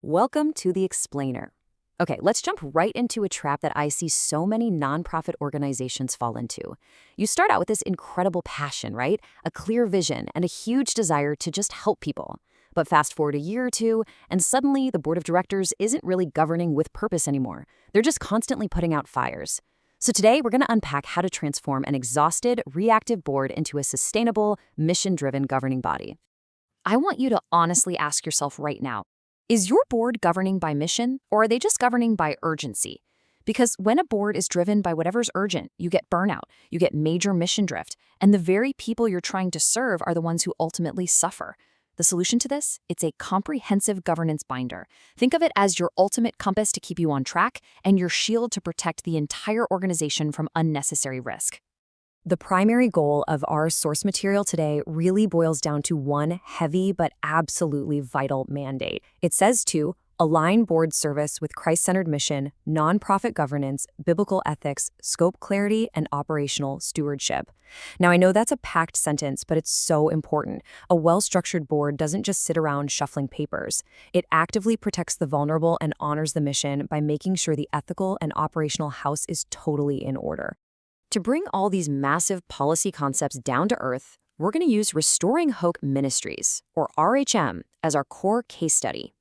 Welcome to The Explainer. Okay, let's jump right into a trap that I see so many nonprofit organizations fall into. You start out with this incredible passion, right? A clear vision and a huge desire to just help people. But fast forward a year or two, and suddenly the board of directors isn't really governing with purpose anymore. They're just constantly putting out fires. So today, we're going to unpack how to transform an exhausted, reactive board into a sustainable, mission-driven governing body. I want you to honestly ask yourself right now, is your board governing by mission, or are they just governing by urgency? Because when a board is driven by whatever's urgent, you get burnout, you get major mission drift, and the very people you're trying to serve are the ones who ultimately suffer. The solution to this? It's a comprehensive governance binder. Think of it as your ultimate compass to keep you on track and your shield to protect the entire organization from unnecessary risk. The primary goal of our source material today really boils down to one heavy but absolutely vital mandate. It says to align board service with Christ-centered mission, nonprofit governance, biblical ethics, scope clarity, and operational stewardship. Now, I know that's a packed sentence, but it's so important. A well-structured board doesn't just sit around shuffling papers. It actively protects the vulnerable and honors the mission by making sure the ethical and operational house is totally in order. To bring all these massive policy concepts down to earth, we're going to use Restoring Hope Ministries, or RHM, as our core case study.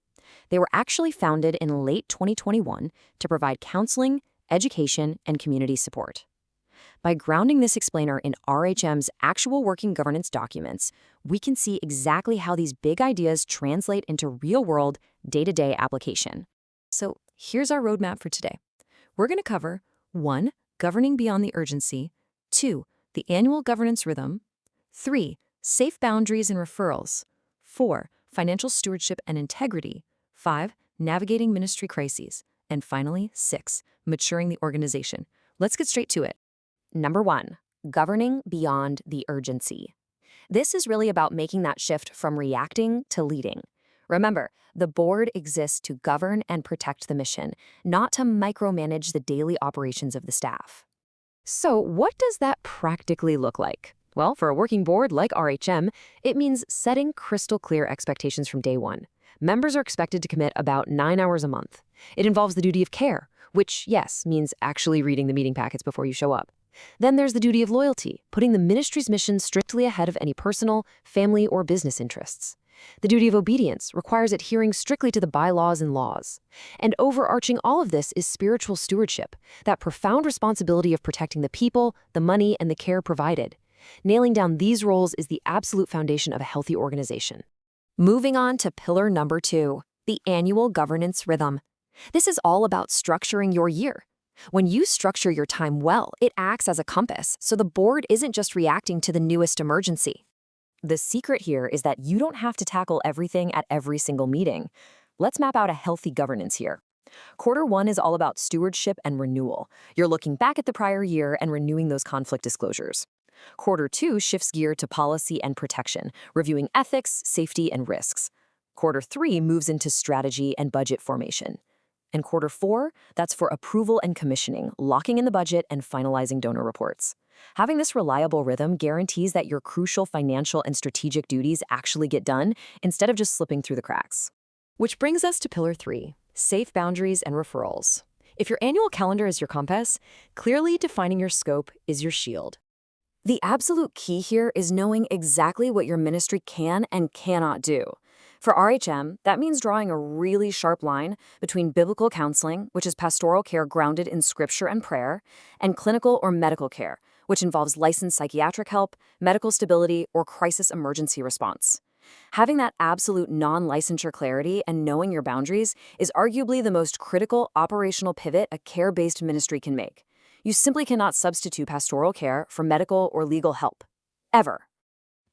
They were actually founded in late 2021 to provide counseling, education, and community support. By grounding this explainer in RHM's actual working governance documents, we can see exactly how these big ideas translate into real-world, day-to-day application. So here's our roadmap for today. We're going to cover 1. Governing beyond the urgency. 2. The annual governance rhythm. 3. Safe boundaries and referrals. 4. Financial stewardship and integrity. 5. Navigating ministry crises. And finally, 6. Maturing the organization. Let's get straight to it. Number 1. Governing beyond the urgency. This is really about making that shift from reacting to leading. Remember, the board exists to govern and protect the mission, not to micromanage the daily operations of the staff. So what does that practically look like? Well, for a working board like RHM, it means setting crystal clear expectations from day one. Members are expected to commit about 9 hours a month. It involves the duty of care, which, yes, means actually reading the meeting packets before you show up. Then there's the duty of loyalty, putting the ministry's mission strictly ahead of any personal, family, or business interests. The duty of obedience requires adhering strictly to the bylaws and laws. And overarching all of this is spiritual stewardship, that profound responsibility of protecting the people, the money, and the care provided. Nailing down these roles is the absolute foundation of a healthy organization. Moving on to pillar number 2, the annual governance rhythm. This is all about structuring your year. When you structure your time well, it acts as a compass, so the board isn't just reacting to the newest emergency. The secret here is that you don't have to tackle everything at every single meeting. Let's map out a healthy governance here. Quarter 1 is all about stewardship and renewal. You're looking back at the prior year and renewing those conflict disclosures. Quarter 2 shifts gear to policy and protection, reviewing ethics, safety, and risks. Quarter 3 moves into strategy and budget formation. And Quarter 4, that's for approval and commissioning, locking in the budget and finalizing donor reports. Having this reliable rhythm guarantees that your crucial financial and strategic duties actually get done instead of just slipping through the cracks. Which brings us to pillar 3, safe boundaries and referrals. If your annual calendar is your compass, clearly defining your scope is your shield. The absolute key here is knowing exactly what your ministry can and cannot do. For RHM, that means drawing a really sharp line between biblical counseling, which is pastoral care grounded in scripture and prayer, and clinical or medical care, which involves licensed psychiatric help, medical stability, or crisis emergency response. Having that absolute non-licensure clarity and knowing your boundaries is arguably the most critical operational pivot a care-based ministry can make. You simply cannot substitute pastoral care for medical or legal help. Ever.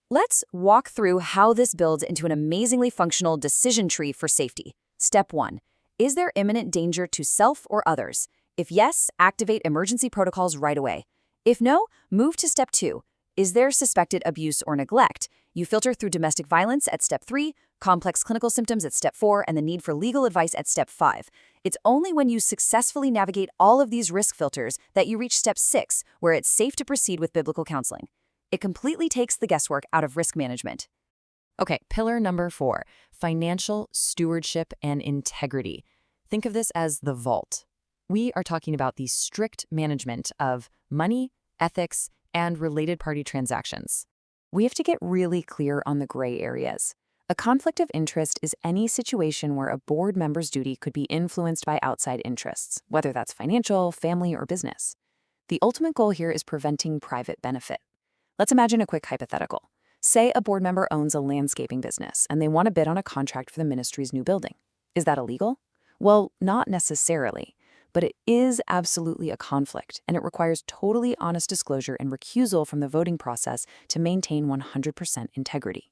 Let's walk through how this builds into an amazingly functional decision tree for safety. Step 1. Is there imminent danger to self or others? If yes, activate emergency protocols right away. If no, move to Step 2. Is there suspected abuse or neglect? You filter through domestic violence at Step 3, complex clinical symptoms at Step 4, and the need for legal advice at Step 5. It's only when you successfully navigate all of these risk filters that you reach Step 6, where it's safe to proceed with biblical counseling. It completely takes the guesswork out of risk management. Okay, pillar number 4, financial stewardship and integrity. Think of this as the vault. We are talking about the strict management of money, ethics, and related party transactions. We have to get really clear on the gray areas. A conflict of interest is any situation where a board member's duty could be influenced by outside interests, whether that's financial, family, or business. The ultimate goal here is preventing private benefit. Let's imagine a quick hypothetical. Say a board member owns a landscaping business and they want to bid on a contract for the ministry's new building. Is that illegal? Well, not necessarily, but it is absolutely a conflict, and it requires totally honest disclosure and recusal from the voting process to maintain 100% integrity.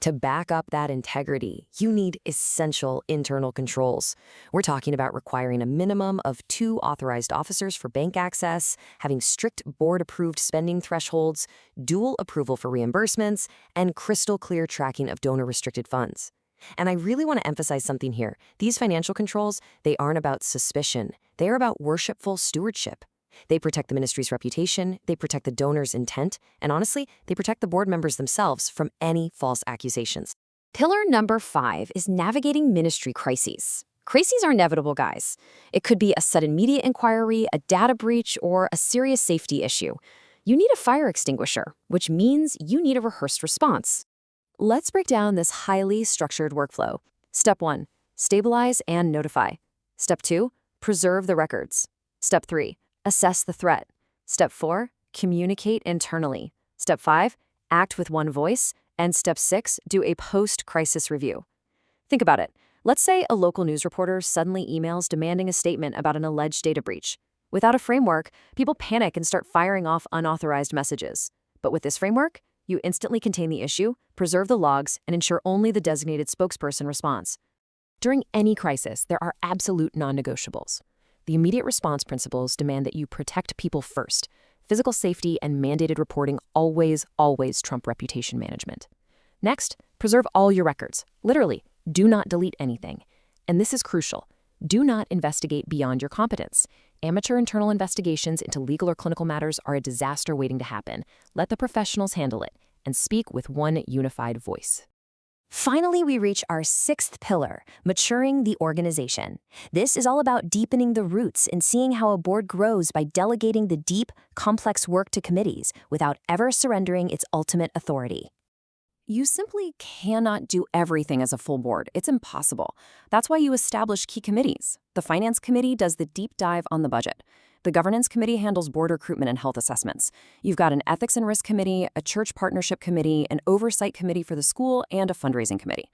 To back up that integrity, you need essential internal controls. We're talking about requiring a minimum of 2 authorized officers for bank access, having strict board-approved spending thresholds, dual approval for reimbursements, and crystal clear tracking of donor-restricted funds. And I really want to emphasize something here. These financial controls, they aren't about suspicion. They are about worshipful stewardship. They protect the ministry's reputation, they protect the donor's intent, and honestly, they protect the board members themselves from any false accusations. Pillar number 5 is navigating ministry crises. Crises are inevitable, guys. It could be a sudden media inquiry, a data breach, or a serious safety issue. You need a fire extinguisher, which means you need a rehearsed response. Let's break down this highly structured workflow. Step 1, stabilize and notify. Step 2, preserve the records. Step 3, assess the threat. Step 4, communicate internally. Step 5, act with one voice. And Step 6, do a post-crisis review. Think about it. Let's say a local news reporter suddenly emails demanding a statement about an alleged data breach. Without a framework, people panic and start firing off unauthorized messages. But with this framework, you instantly contain the issue, preserve the logs, and ensure only the designated spokesperson responds. During any crisis, there are absolute non-negotiables. The immediate response principles demand that you protect people first. Physical safety and mandated reporting always trump reputation management. Next, preserve all your records. Literally, do not delete anything. And this is crucial. Do not investigate beyond your competence. Amateur internal investigations into legal or clinical matters are a disaster waiting to happen. Let the professionals handle it, and speak with one unified voice. Finally, we reach our 6th pillar, maturing the organization. This is all about deepening the roots and seeing how a board grows by delegating the deep, complex work to committees without ever surrendering its ultimate authority. You simply cannot do everything as a full board. It's impossible. That's why you establish key committees. The Finance Committee does the deep dive on the budget. The Governance Committee handles board recruitment and health assessments. You've got an Ethics and Risk Committee, a Church Partnership Committee, an Oversight Committee for the school, and a Fundraising Committee.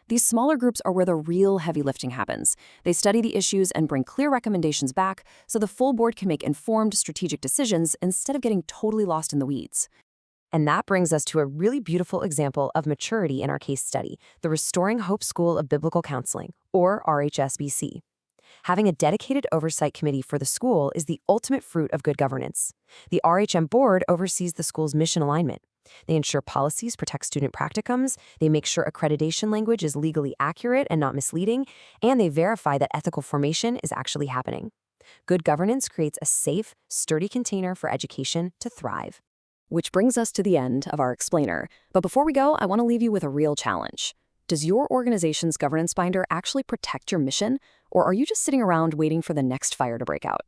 These smaller groups are where the real heavy lifting happens. They study the issues and bring clear recommendations back so the full board can make informed, strategic decisions instead of getting totally lost in the weeds. And that brings us to a really beautiful example of maturity in our case study, the Restoring Hope School of Biblical Counseling, or RHSBC. Having a dedicated oversight committee for the school is the ultimate fruit of good governance. The RHM board oversees the school's mission alignment. They ensure policies protect student practicums, they make sure accreditation language is legally accurate and not misleading, and they verify that ethical formation is actually happening. Good governance creates a safe, sturdy container for education to thrive. Which brings us to the end of our explainer. But before we go, I want to leave you with a real challenge. Does your organization's governance binder actually protect your mission, or are you just sitting around waiting for the next fire to break out?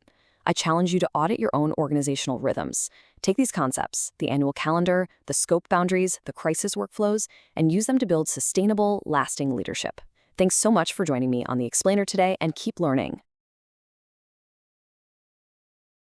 I challenge you to audit your own organizational rhythms. Take these concepts, the annual calendar, the scope boundaries, the crisis workflows, and use them to build sustainable, lasting leadership. Thanks so much for joining me on The Explainer today, and keep learning.